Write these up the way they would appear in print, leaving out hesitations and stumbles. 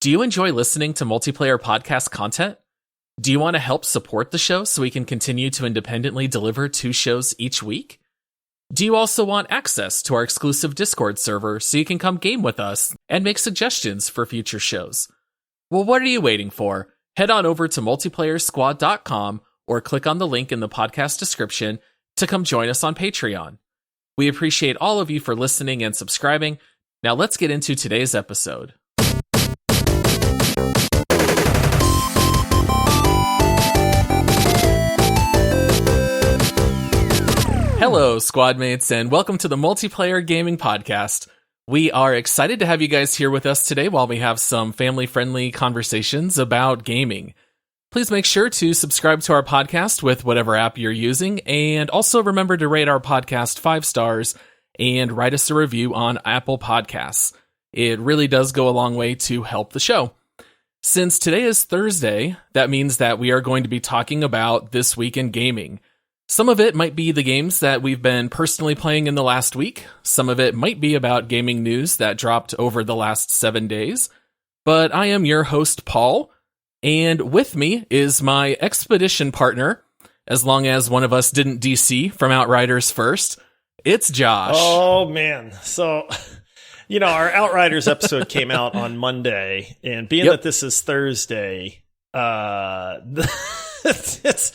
Do you enjoy listening to multiplayer podcast content? Do you want to help support the show so we can continue to independently deliver 2 shows each week? Do you also want access to our exclusive Discord server so you can come game with us and make suggestions for future shows? Well, what are you waiting for? Head on over to multiplayersquad.com or click on the link in the podcast description to come join us on Patreon. We appreciate all of you for listening and subscribing. Now let's get into today's episode. Hello, squad mates, and welcome to the Multiplayer Gaming Podcast. We are excited to have you guys here with us today while we have some family-friendly conversations about gaming. Please make sure to subscribe to our podcast with whatever app you're using, and also remember to rate our podcast 5 stars and write us a review on Apple Podcasts. It really does go a long way to help the show. Since today is Thursday, that means that we are going to be talking about This Week in Gaming. Some of it might be the games that we've been personally playing in the last week. Some of it might be about gaming news that dropped over the last 7 days. But I am your host, Paul, and with me is my expedition partner, as long as one of us didn't DC from Outriders first. It's Josh. Oh, man. So, our Outriders episode came out on Monday, and being that this is Thursday, it's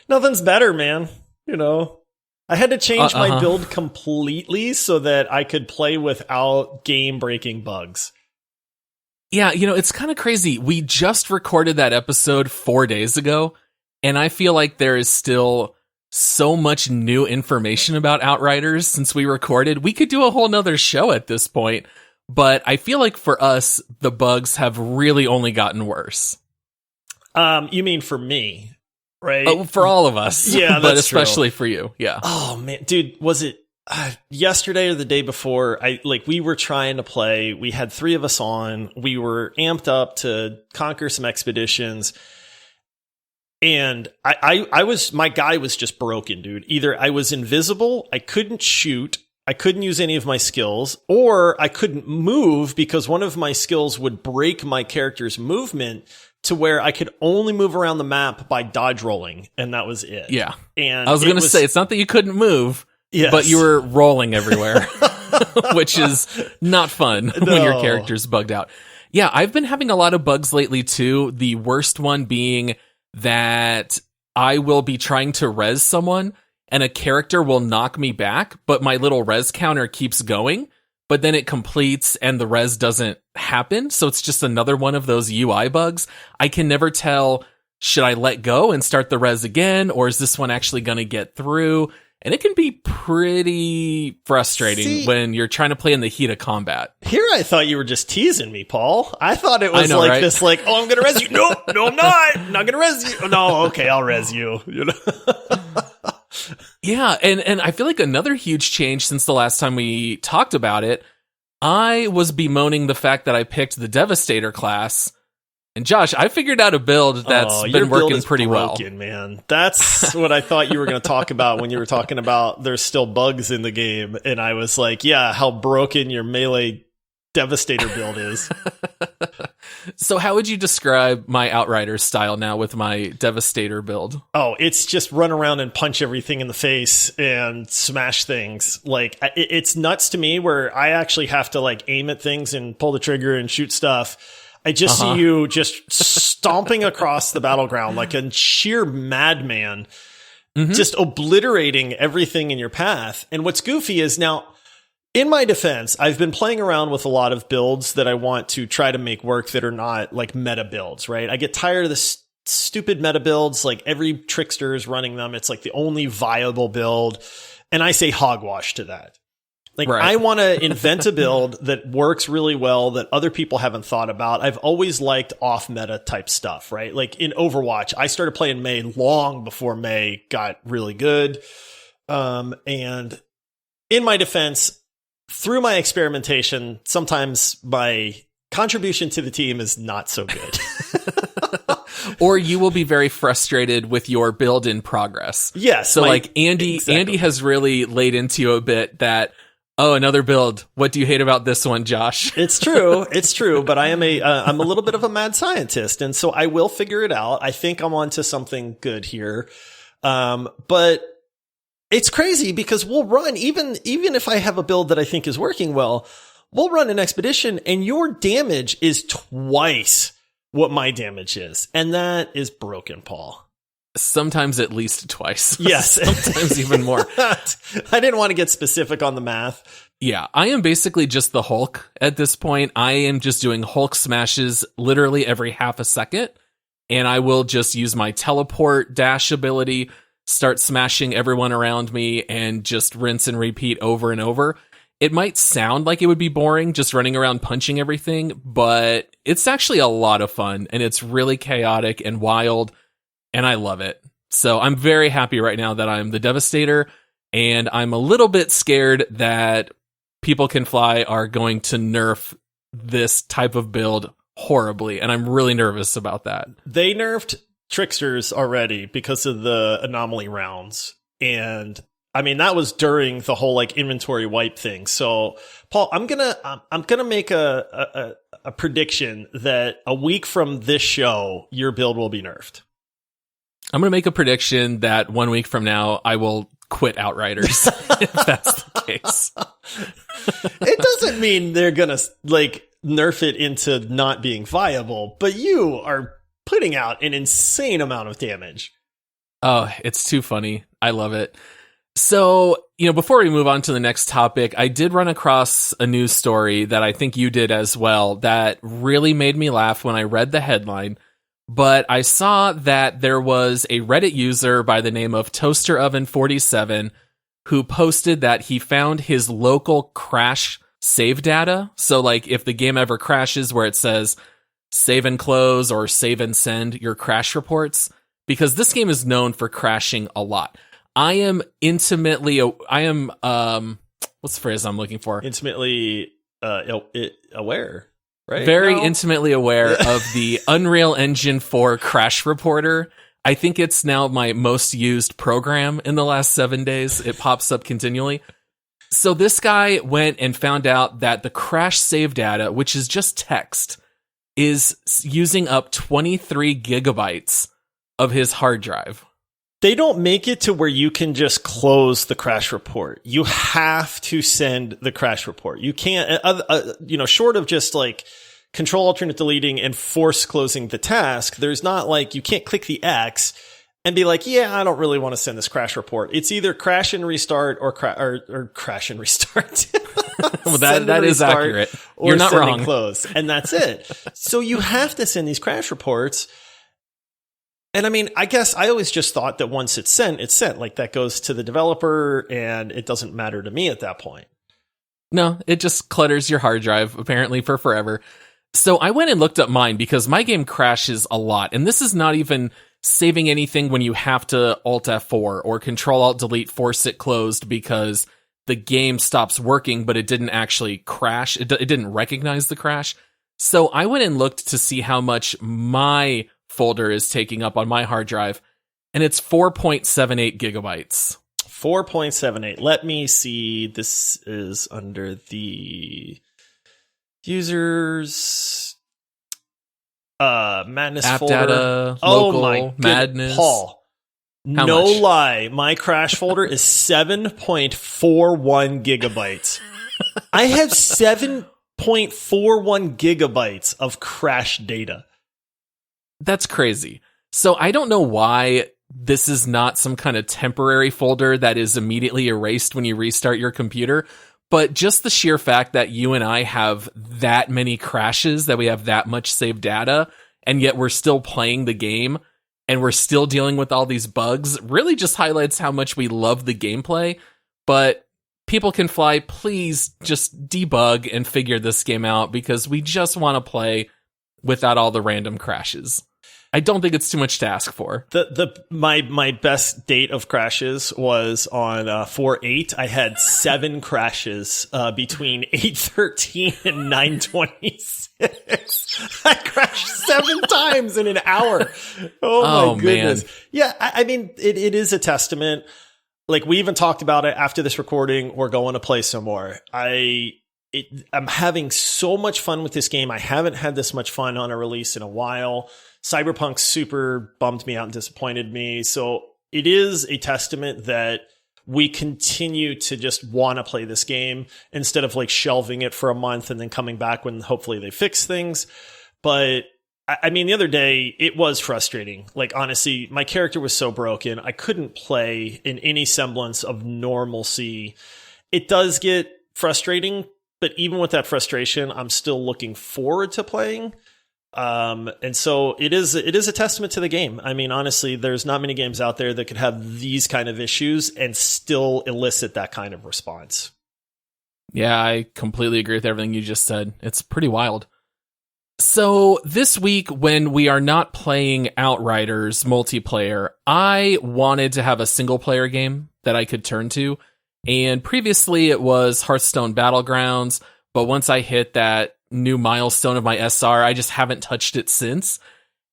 nothing's better, man. I had to change my build completely so that I could play without game-breaking bugs. Yeah, it's kind of crazy. We just recorded that episode 4 days ago, and I feel like there is still so much new information about Outriders since we recorded. We could do a whole nother show at this point, but I feel like for us, the bugs have really only gotten worse. You mean for me? Right. Oh, for all of us. Yeah, but especially for you. Yeah. Oh man, dude, was it yesterday or the day before? We were trying to play. We had 3 of us on. We were amped up to conquer some expeditions. And my guy was just broken, dude. Either I was invisible, I couldn't shoot, I couldn't use any of my skills, or I couldn't move because one of my skills would break my character's movement to where I could only move around the map by dodge rolling, and that was it. Yeah. And I was going to say, it's not that you couldn't move, but you were rolling everywhere, which is not fun when your character's bugged out. Yeah, I've been having a lot of bugs lately, too. The worst one being that I will be trying to res someone, and a character will knock me back, but my little res counter keeps going. But then it completes and the res doesn't happen. So it's just another one of those UI bugs. I can never tell, should I let go and start the res again? Or is this one actually going to get through? And it can be pretty frustrating when you're trying to play in the heat of combat. Here I thought you were just teasing me, Paul. I thought it was right? this oh, I'm going to res you. No, I'm not. I'm not going to res you. No, okay, I'll res you. Yeah, and I feel like another huge change since the last time we talked about it, I was bemoaning the fact that I picked the Devastator class. And Josh, I figured out a build that's been working pretty broken, well. Man, that's what I thought you were going to talk about when you were talking about there's still bugs in the game. And I was like, yeah, how broken your melee Devastator build is. So how would you describe my Outriders style now with my Devastator build? Oh, it's just run around and punch everything in the face and smash things. It's nuts to me where I actually have to aim at things and pull the trigger and shoot stuff. I just see you just stomping across the battleground like a sheer madman, just obliterating everything in your path. And what's goofy is now, in my defense, I've been playing around with a lot of builds that I want to try to make work that are not meta builds, right? I get tired of the stupid meta builds. Every trickster is running them. It's the only viable build. And I say hogwash to that. Right. I want to invent a build that works really well that other people haven't thought about. I've always liked off meta type stuff, right? In Overwatch, I started playing Mei long before Mei got really good. And in my defense, through my experimentation, sometimes my contribution to the team is not so good. Or you will be very frustrated with your build in progress. Yes. So Andy has really laid into you a bit that Oh, another build. What do you hate about this one, Josh? It's true. It's true. But I'm a little bit of a mad scientist. And so I will figure it out. I think I'm onto something good here. But it's crazy because we'll run, even if I have a build that I think is working well, we'll run an expedition and your damage is twice what my damage is. And that is broken, Paul. Sometimes at least twice. Yes. Sometimes even more. I didn't want to get specific on the math. Yeah, I am basically just the Hulk at this point. I am just doing Hulk smashes literally every half a second. And I will just use my teleport dash ability, start smashing everyone around me, and just rinse and repeat over and over. It might sound like it would be boring just running around punching everything, but it's actually a lot of fun, and it's really chaotic and wild, and I love it. So I'm very happy right now that I'm the Devastator, and I'm a little bit scared that People Can Fly are going to nerf this type of build horribly, and I'm really nervous about that. They nerfed Tricksters already because of the anomaly rounds, and I mean that was during the whole like inventory wipe thing. So Paul, I'm gonna make a prediction that a week from this show your build will be nerfed. I'm gonna make a prediction that 1 week from now I will quit Outriders if that's the case. It doesn't mean they're gonna like nerf it into not being viable, but you are putting out an insane amount of damage. Oh, it's too funny. I love it. So, before we move on to the next topic, I did run across a news story that I think you did as well that really made me laugh when I read the headline. But I saw that there was a Reddit user by the name of ToasterOven47 who posted that he found his local crash save data. So like if the game ever crashes where it says save and close or save and send your crash reports, because this game is known for crashing a lot. I am what's the phrase I'm looking for? Intimately aware, right? Very intimately aware of the Unreal Engine 4 crash reporter. I think it's now my most used program in the last 7 days. It pops up continually. So this guy went and found out that the crash save data, which is just text, is using up 23 gigabytes of his hard drive. They don't make it to where you can just close the crash report. You have to send the crash report. You can't, short of just like control alternate deleting and force closing the task. There's not like you can't click the X and be like, yeah, I don't really want to send this crash report. It's either crash and restart or crash and restart. Well, that is accurate. You're not wrong. Close, and that's it. So you have to send these crash reports. And I mean, I guess I always just thought that once it's sent, it's sent. Like that goes to the developer and it doesn't matter to me at that point. No, it just clutters your hard drive apparently for forever. So I went and looked up mine because my game crashes a lot. And this is not even saving anything when you have to Alt F4 or Control Alt Delete, force it closed because the game stops working, but it didn't actually crash. It didn't recognize the crash. So I went and looked to see how much my folder is taking up on my hard drive, and it's 4.78 gigabytes. 4.78. Let me see. This is under the users madness app folder. Data, Oh local, my madness. Paul, How no much? lie, my crash folder is 7.41 gigabytes. I have 7.41 gigabytes of crash data. That's crazy. So I don't know why this is not some kind of temporary folder that is immediately erased when you restart your computer, but just the sheer fact that you and I have that many crashes, that we have that much saved data, and yet we're still playing the game and we're still dealing with all these bugs really just highlights how much we love the gameplay. But People Can Fly, please just debug and figure this game out because we just want to play without all the random crashes. I don't think it's too much to ask for. My best date of crashes was on 4/8. I had 7 crashes between 8:13 and 9:26. I crashed 7 times in an hour. Oh my goodness. Man. Yeah, I mean, it is a testament. like we even talked about it after this recording. We're going to play some more. I'm having so much fun with this game. I haven't had this much fun on a release in a while. Cyberpunk super bummed me out and disappointed me. So it is a testament that we continue to just want to play this game instead of like shelving it for a month and then coming back when hopefully they fix things. But I mean, the other day it was frustrating. Like, honestly, my character was so broken. I couldn't play in any semblance of normalcy. It does get frustrating, but even with that frustration, I'm still looking forward to playing. And so it is a testament to the game. I mean, honestly, there's not many games out there that could have these kind of issues and still elicit that kind of response. Yeah, I completely agree with everything you just said. It's pretty wild. So this week, when we are not playing Outriders multiplayer, I wanted to have a single player game that I could turn to. And previously it was Hearthstone Battlegrounds, but once I hit that new milestone of my SR, I just haven't touched it since.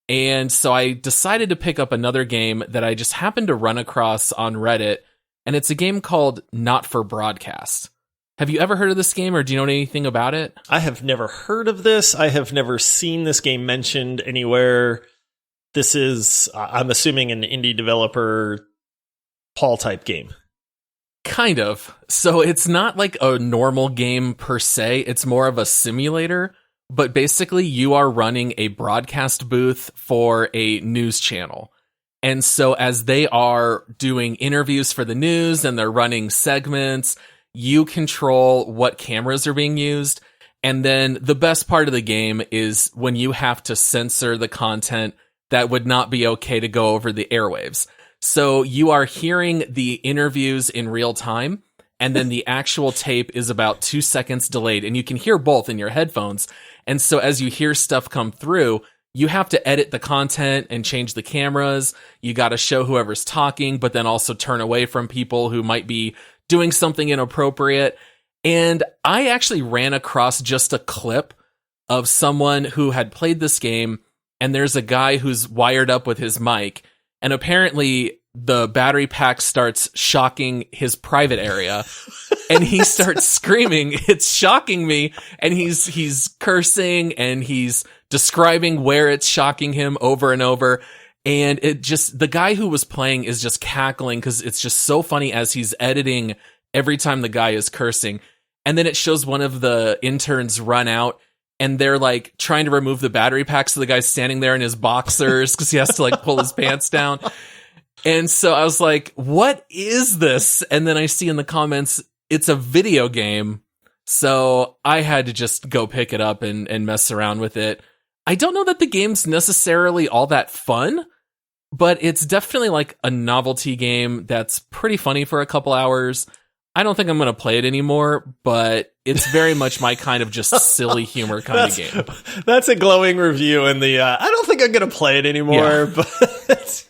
And so I decided to pick up another game that I just happened to run across on Reddit, and it's a game called Not for Broadcast. Have you ever heard of this game, or do you know anything about it? I have never heard of this. I have never seen this game mentioned anywhere. This is, I'm assuming, an indie developer Paul type game. Kind of. So it's not like a normal game per se. It's more of a simulator, but basically you are running a broadcast booth for a news channel. And so as they are doing interviews for the news and they're running segments, you control what cameras are being used. And then the best part of the game is when you have to censor the content that would not be okay to go over the airwaves. So you are hearing the interviews in real time, and then the actual tape is about 2 seconds delayed, and you can hear both in your headphones. And so as you hear stuff come through, you have to edit the content and change the cameras. You got to show whoever's talking, but then also turn away from people who might be doing something inappropriate. And I actually ran across just a clip of someone who had played this game, and there's a guy who's wired up with his mic. And apparently the battery pack starts shocking his private area and he starts screaming. It's shocking me. And he's cursing and he's describing where it's shocking him over and over. And the guy who was playing is just cackling because it's just so funny as he's editing every time the guy is cursing. And then it shows one of the interns run out, and they're like trying to remove the battery pack. So the guy's standing there in his boxers because he has to like pull his pants down. And so I was like, what is this? And then I see in the comments, it's a video game. So I had to just go pick it up and mess around with it. I don't know that the game's necessarily all that fun, but it's definitely like a novelty game that's pretty funny for a couple hours. I don't think I'm going to play it anymore, but it's very much my kind of just silly humor kind of game. That's a glowing review in the, I don't think I'm going to play it anymore, but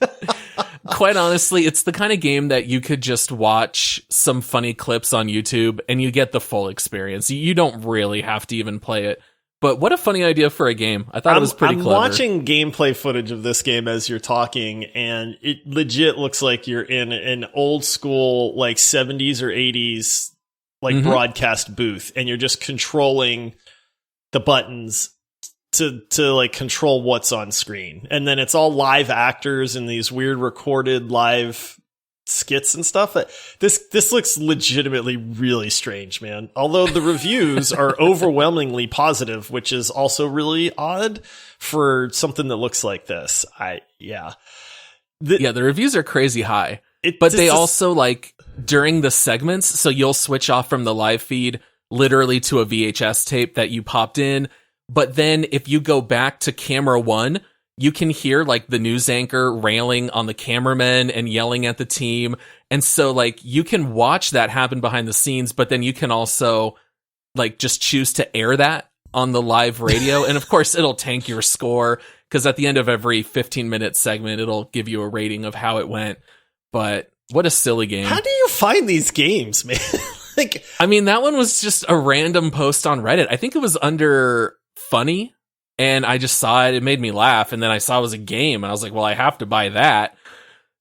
quite honestly, it's the kind of game that you could just watch some funny clips on YouTube and you get the full experience. You don't really have to even play it. But what a funny idea for a game. I thought it was pretty clever. I'm watching gameplay footage of this game as you're talking, and it legit looks like you're in an old school, like 70s or 80s, like broadcast booth, and you're just controlling the buttons to like control what's on screen. And then it's all live actors and these weird recorded live skits and stuff. This looks legitimately really strange, man. Although the reviews are overwhelmingly positive, which is also really odd for something that looks like this. The reviews are crazy high. But they also like during the segments, so you'll switch off from the live feed literally to a VHS tape that you popped in. But then if you go back to camera one, you can hear like the news anchor railing on the cameraman and yelling at the team. And so like you can watch that happen behind the scenes, but then you can also like just choose to air that on the live radio. And of course it'll tank your score because at the end of every 15-minute segment, it'll give you a rating of how it went. But what a silly game. How do you find these games, man? I mean, that one was just a random post on Reddit. I think it was under funny. And I just saw it. It made me laugh. And then I saw it was a game. And I was like, well, I have to buy that.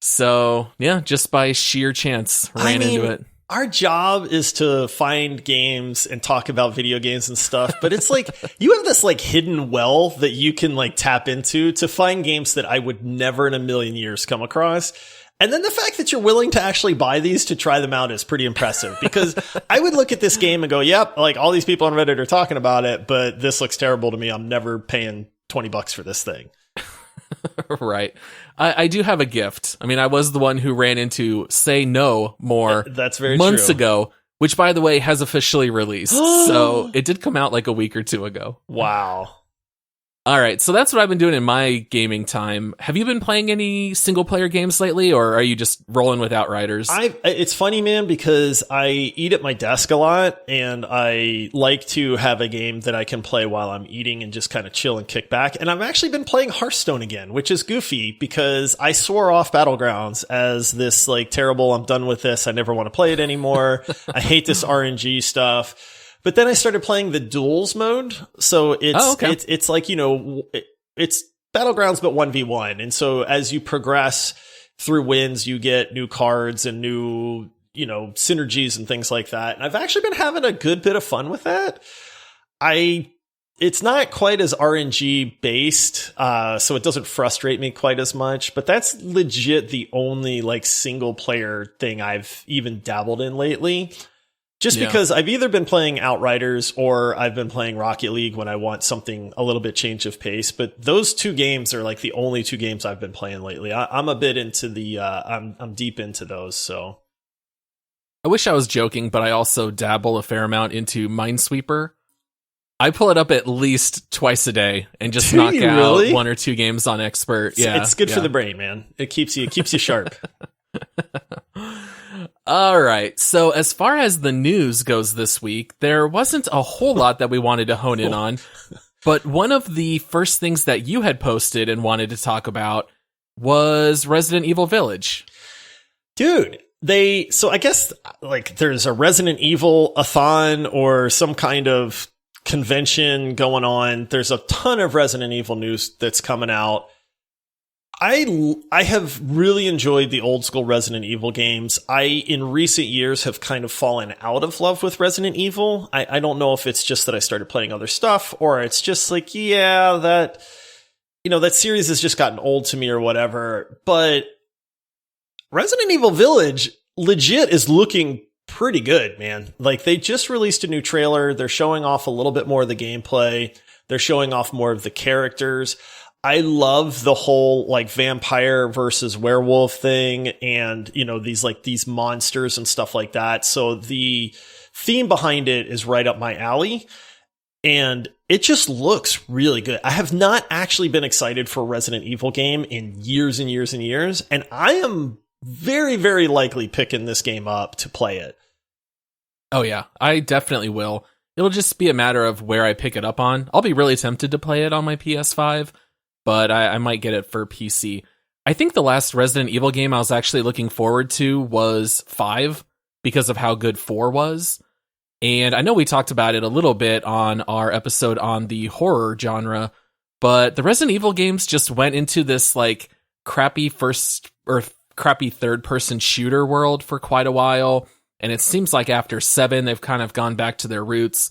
So yeah, just by sheer chance, ran into it. Our job is to find games and talk about video games and stuff, but it's like you have this like hidden well that you can like tap into to find games that I would never in a million years come across. And then the fact that you're willing to actually buy these to try them out is pretty impressive, because I would look at this game and go, yep, like all these people on Reddit are talking about it, but this looks terrible to me. I'm never paying $20 for this thing. Right. I do have a gift. I mean, I was the one who ran into Say No More That's very months true. ago, which, by the way, has officially released. So it did come out like a week or two ago. Wow. All right. So that's what I've been doing in my gaming time. Have you been playing any single player games lately, or are you just rolling with Outriders? It's funny, man, because I eat at my desk a lot, and I like to have a game that I can play while I'm eating and just kind of chill and kick back. And I've actually been playing Hearthstone again, which is goofy because I swore off Battlegrounds as this like terrible, I'm done with this, I never want to play it anymore. I hate this RNG stuff. But then I started playing the duels mode. So it's like, you know, it's Battlegrounds, but 1v1. And so as you progress through wins, you get new cards and new, you know, synergies and things like that. And I've actually been having a good bit of fun with that. It's not quite as RNG based, so it doesn't frustrate me quite as much, but that's legit the only like single player thing I've even dabbled in lately. Just because I've either been playing Outriders or I've been playing Rocket League when I want something a little bit change of pace. But those two games are like the only two games I've been playing lately. I'm a bit into the, I'm deep into those. So I wish I was joking, but I also dabble a fair amount into Minesweeper. I pull it up at least twice a day and just knock out one or two games on expert. Yeah, it's good for the brain, man. It keeps you sharp. All right. So as far as the news goes this week, there wasn't a whole lot that we wanted to hone in on. But one of the first things that you had posted and wanted to talk about was Resident Evil Village. Dude, so I guess like there's a Resident Evil-a-thon or some kind of convention going on. There's a ton of Resident Evil news that's coming out. I have really enjoyed the old school Resident Evil games. In recent years, have kind of fallen out of love with Resident Evil. I don't know if it's just that I started playing other stuff, or it's just like, yeah, that series has just gotten old to me or whatever. But Resident Evil Village legit is looking pretty good, man. Like, they just released a new trailer. They're showing off a little bit more of the gameplay. They're showing off more of the characters. I love the whole like vampire versus werewolf thing, and these monsters and stuff like that. So the theme behind it is right up my alley, and it just looks really good. I have not actually been excited for a Resident Evil game in years and years and years, and I am very, very likely picking this game up to play it. Oh yeah, I definitely will. It'll just be a matter of where I pick it up on. I'll be really tempted to play it on my PS5. But I might get it for PC. I think the last Resident Evil game I was actually looking forward to was 5 because of how good 4 was. And I know we talked about it a little bit on our episode on the horror genre, but the Resident Evil games just went into this like crappy third-person shooter world for quite a while. And it seems like after 7, they've kind of gone back to their roots.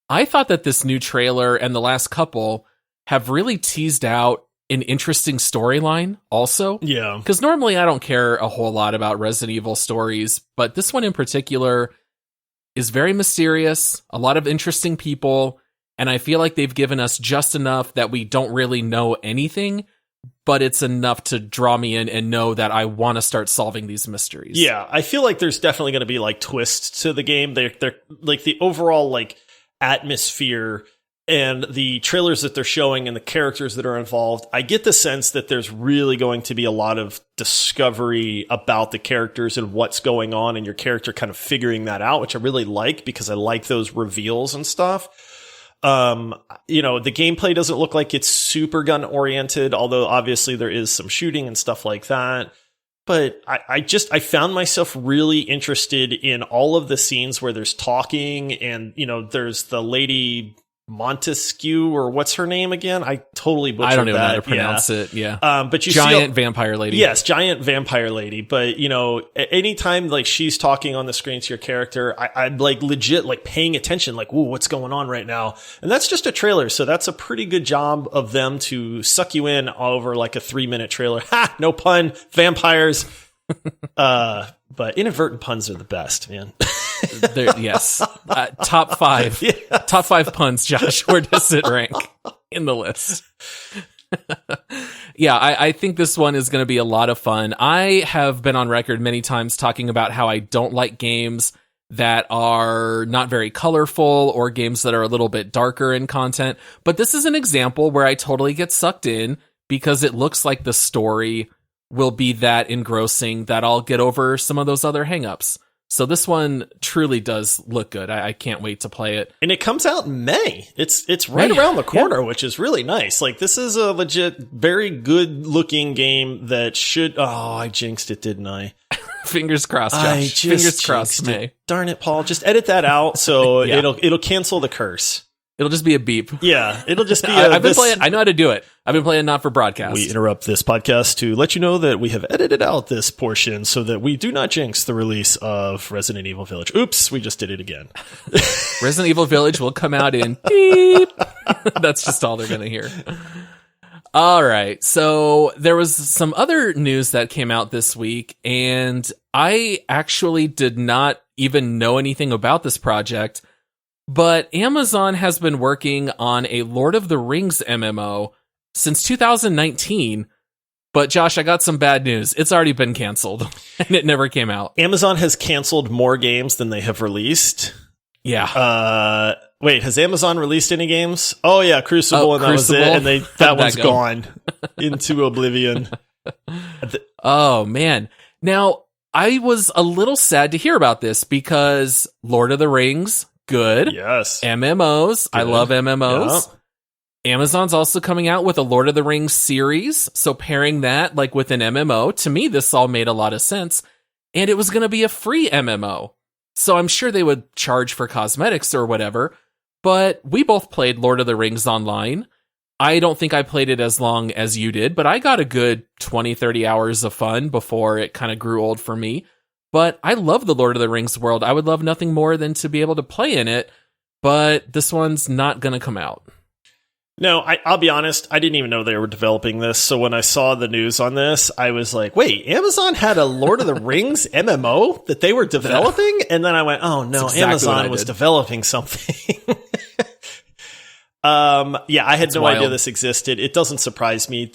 I thought that this new trailer and the last couple have really teased out an interesting storyline also. Yeah. Because normally I don't care a whole lot about Resident Evil stories, but this one in particular is very mysterious, a lot of interesting people, and I feel like they've given us just enough that we don't really know anything, but it's enough to draw me in and know that I want to start solving these mysteries. Yeah, I feel like there's definitely going to be like twists to the game. They're like the overall like atmosphere and the trailers that they're showing and the characters that are involved, I get the sense that there's really going to be a lot of discovery about the characters and what's going on, and your character kind of figuring that out, which I really like because I like those reveals and stuff. The gameplay doesn't look like it's super gun oriented, although obviously there is some shooting and stuff like that. But I found myself really interested in all of the scenes where there's talking and, there's the lady Montesquieu, or what's her name again? I totally butchered that. I don't even know how to pronounce it. Yeah. But you giant vampire lady. Yes, giant vampire lady. But you know, anytime like she's talking on the screen to your character, I'm like legit like paying attention, like, ooh, what's going on right now? And that's just a trailer, so that's a pretty good job of them to suck you in over like a 3-minute trailer. Ha! No pun. Vampires. But inadvertent puns are the best, man. Yes. Top 5. Yeah. Top 5 puns, Josh. Where does it rank in the list? Yeah, I think this one is going to be a lot of fun. I have been on record many times talking about how I don't like games that are not very colorful or games that are a little bit darker in content. But this is an example where I totally get sucked in because it looks like the story will be that engrossing that I'll get over some of those other hangups. So this one truly does look good. I can't wait to play it. And it comes out in May. It's right around the corner, which is really nice. Like, this is a legit, very good looking game that should... Oh, I jinxed it, didn't I? Fingers crossed, Josh. Fingers crossed, May. Darn it, Paul. Just edit that out so it'll cancel the curse. It'll just be a beep. Yeah, it'll just be I've been playing. I know how to do it. I've been playing not for broadcast. We interrupt this podcast to let you know that we have edited out this portion so that we do not jinx the release of Resident Evil Village. Oops, we just did it again. Resident Evil Village will come out in beep. That's just all they're going to hear. All right. So there was some other news that came out this week, and I actually did not even know anything about this project. But Amazon has been working on a Lord of the Rings MMO since 2019. But Josh, I got some bad news. It's already been canceled, and it never came out. Amazon has canceled more games than they have released. Yeah. Wait, has Amazon released any games? Oh yeah, Crucible, and Crucible? That was it. And that one's gone into oblivion. Oh man. Now, I was a little sad to hear about this because Lord of the Rings, good. Yes. MMOs. Good. I love MMOs. Yeah. Amazon's also coming out with a Lord of the Rings series. So pairing that like with an MMO, to me, this all made a lot of sense. And it was going to be a free MMO. So I'm sure they would charge for cosmetics or whatever. But we both played Lord of the Rings online. I don't think I played it as long as you did, but I got a good 20, 30 hours of fun before it kind of grew old for me. But I love the Lord of the Rings world. I would love nothing more than to be able to play in it, but this one's not going to come out. No, I'll be honest, I didn't even know they were developing this, so when I saw the news on this, I was like, wait, Amazon had a Lord of the Rings MMO that they were developing? And then I went, oh no, exactly, Amazon was developing something. Yeah, I had no idea this existed. It doesn't surprise me.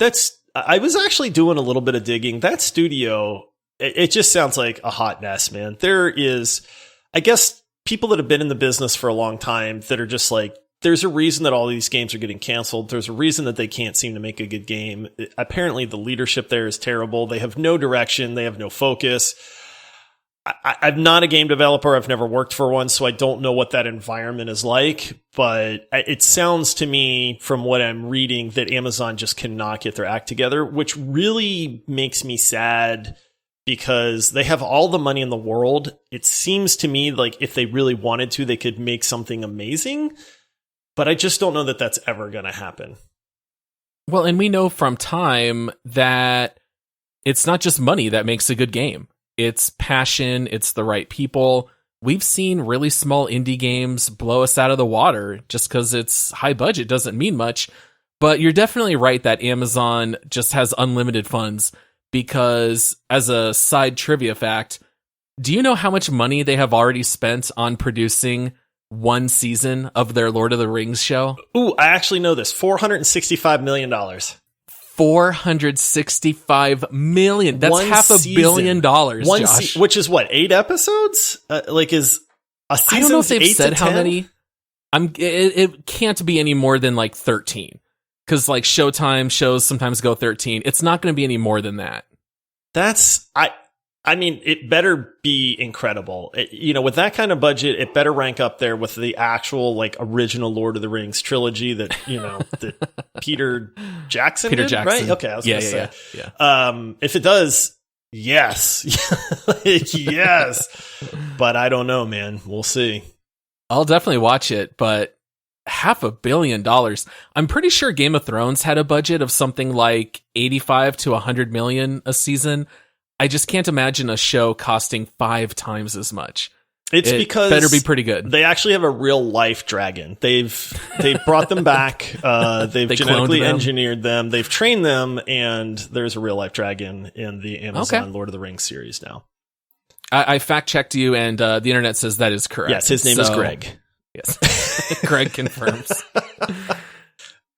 I was actually doing a little bit of digging. That studio... It just sounds like a hot mess, man. There is, I guess, people that have been in the business for a long time that are just like, there's a reason that all these games are getting canceled. There's a reason that they can't seem to make a good game. Apparently, the leadership there is terrible. They have no direction. They have no focus. I'm not a game developer. I've never worked for one, so I don't know what that environment is like. But it sounds to me, from what I'm reading, that Amazon just cannot get their act together, which really makes me sad. Because they have all the money in the world. It seems to me like if they really wanted to, they could make something amazing. But I just don't know that that's ever going to happen. Well, and we know from time that it's not just money that makes a good game. It's passion. It's the right people. We've seen really small indie games blow us out of the water just because it's high budget doesn't mean much. But you're definitely right that Amazon just has unlimited funds. Because, as a side trivia fact, do you know how much money they have already spent on producing one season of their Lord of the Rings show? Ooh, I actually know this. $465 million. $465 million. That's $500 million, Josh. Which is what, 8 episodes? Is a season? I don't know if they've said how many. It can't be any more than like 13. Because like Showtime shows sometimes go 13. It's not going to be any more than that. I mean, it better be incredible. With that kind of budget, it better rank up there with the actual like original Lord of the Rings trilogy that, that Peter Jackson did, right? Okay, I was going to say. Yeah. If it does, yes. Yes. But I don't know, man. We'll see. I'll definitely watch it, but $500 million. I'm pretty sure Game of Thrones had a budget of something like 85 to 100 million a season. I just can't imagine a show costing 5 times as much. It because better be pretty good. They actually have a real life dragon. They've brought them back. They've genetically engineered them. They've trained them, and there's a real life dragon in the Amazon Lord of the Rings series now. I fact checked you, and the internet says that is correct. Yes, his name is Greg. Yes, Greg confirms.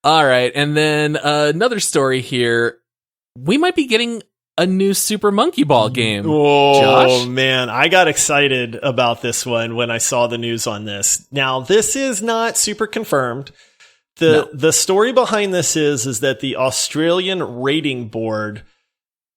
All right, and then another story here. We might be getting a new Super Monkey Ball game. Oh, Josh? Man, I got excited about this one when I saw the news on this. Now, this is not super confirmed. The story behind this is that the Australian rating board,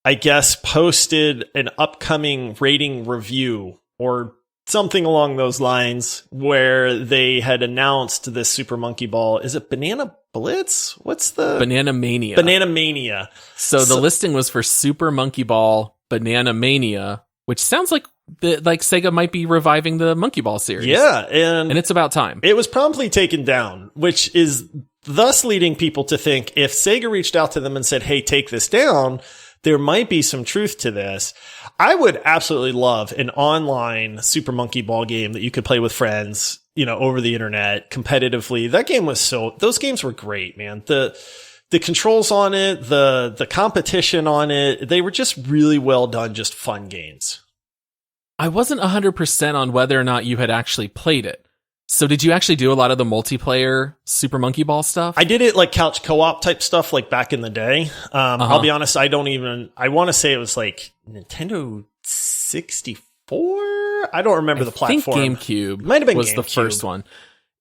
I guess, posted an upcoming rating review or something along those lines where they had announced this Super Monkey Ball. Is it Banana Blitz? What's the Banana Mania? Banana Mania. So the listing was for Super Monkey Ball Banana Mania, which sounds like Sega might be reviving the Monkey Ball series. Yeah, and it's about time. It was promptly taken down, which is thus leading people to think if Sega reached out to them and said, "Hey, take this down," there might be some truth to this. I would absolutely love an online Super Monkey Ball game that you could play with friends, over the internet competitively. That game was those games were great, man. The controls on it, the competition on it, they were just really well done, just fun games. I wasn't 100% on whether or not you had actually played it. So did you actually do a lot of the multiplayer Super Monkey Ball stuff? I did it like couch co-op type stuff like back in the day. I'll be honest, I want to say it was like Nintendo 64? I don't remember the platform. I think GameCube might have been was the first one.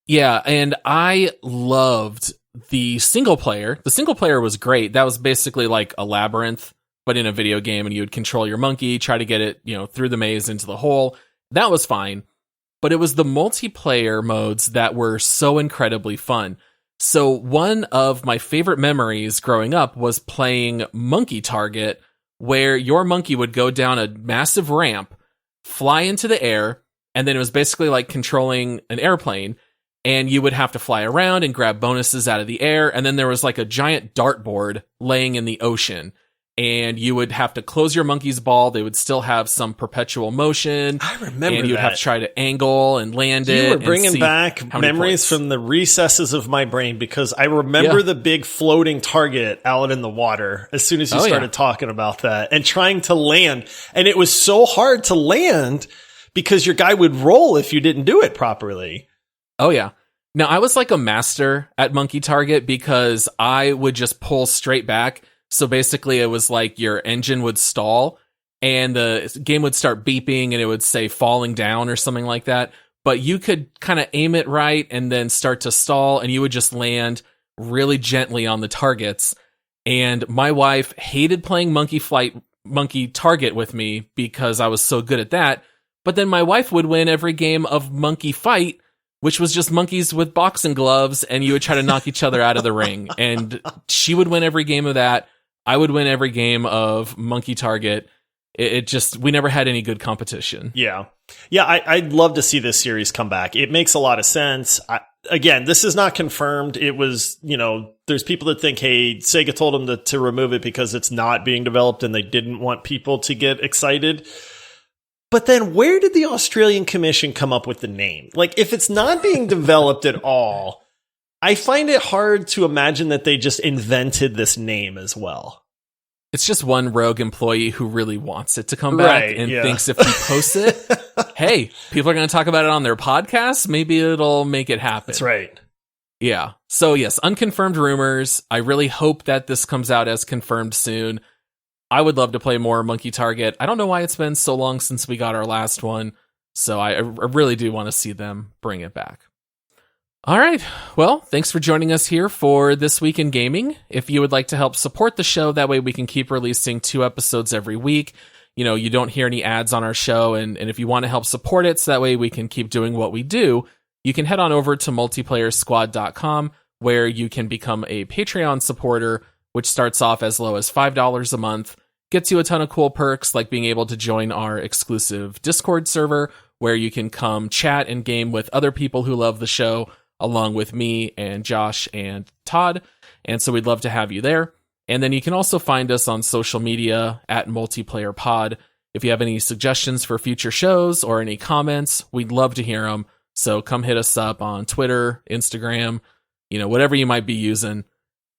Yeah, and I loved the single player. The single player was great. That was basically like a labyrinth, but in a video game, and you would control your monkey, try to get it, through the maze into the hole. That was fine. But it was the multiplayer modes that were so incredibly fun. So one of my favorite memories growing up was playing Monkey Target, where your monkey would go down a massive ramp, fly into the air, and then it was basically like controlling an airplane, and you would have to fly around and grab bonuses out of the air, and then there was like a giant dartboard laying in the ocean. And you would have to close your monkey's ball. They would still have some perpetual motion. I remember and you'd have to try to angle and land it. You were bringing back memories from the recesses of my brain, because I remember the big floating target out in the water as soon as you started talking about that and trying to land. And it was so hard to land because your guy would roll if you didn't do it properly. Oh, yeah. Now, I was like a master at Monkey Target because I would just pull straight back. So basically, it was like your engine would stall and the game would start beeping and it would say falling down or something like that. But you could kind of aim it right and then start to stall, and you would just land really gently on the targets. And my wife hated playing Monkey Target with me because I was so good at that. But then my wife would win every game of Monkey Fight, which was just monkeys with boxing gloves, and you would try to knock each other out of the ring. And she would win every game of that. I would win every game of Monkey Target. We never had any good competition. Yeah. Yeah, I'd love to see this series come back. It makes a lot of sense. Again, this is not confirmed. It was, there's people that think, hey, Sega told them to remove it because it's not being developed and they didn't want people to get excited. But then where did the Australian Commission come up with the name? Like, if it's not being developed at all, I find it hard to imagine that they just invented this name as well. It's just one rogue employee who really wants it to come back and thinks if he posts it, hey, people are going to talk about it on their podcast. Maybe it'll make it happen. That's right. Yeah. So yes, unconfirmed rumors. I really hope that this comes out as confirmed soon. I would love to play more Monkey Target. I don't know why it's been so long since we got our last one. So I really do want to see them bring it back. All right. Well, thanks for joining us here for This Week in Gaming. If you would like to help support the show, that way we can keep releasing 2 episodes every week. You don't hear any ads on our show. And if you want to help support it, so that way we can keep doing what we do, you can head on over to multiplayersquad.com, where you can become a Patreon supporter, which starts off as low as $5 a month, gets you a ton of cool perks like being able to join our exclusive Discord server, where you can come chat and game with other people who love the show, along with me and Josh and Todd. And so we'd love to have you there. And then you can also find us on social media at Multiplayer Pod. If you have any suggestions for future shows or any comments, we'd love to hear them. So come hit us up on Twitter, Instagram, whatever you might be using.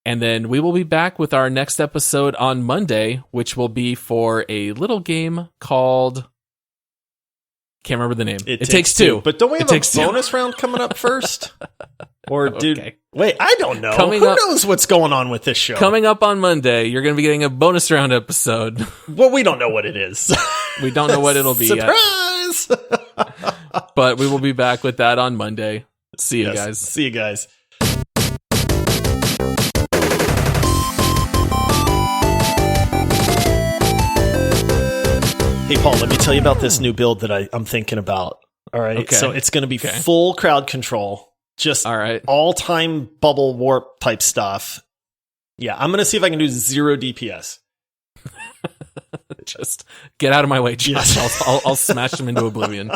And then we will be back with our next episode on Monday, which will be for a little game called... Can't remember the name. It Takes Two. But don't we have a bonus round coming up first? Or wait, I don't know. Who knows what's going on with this show? Coming up on Monday, you're going to be getting a bonus round episode. Well, we don't know what it is. We don't know what it'll be Surprise! Yet. But we will be back with that on Monday. See you guys. See you guys. Hey, Paul, let me tell you about this new build that I'm thinking about. All right. Okay. So it's going to be full crowd control, just all-time bubble warp type stuff. Yeah, I'm going to see if I can do 0 DPS. Just get out of my way, Josh. I'll smash them into oblivion.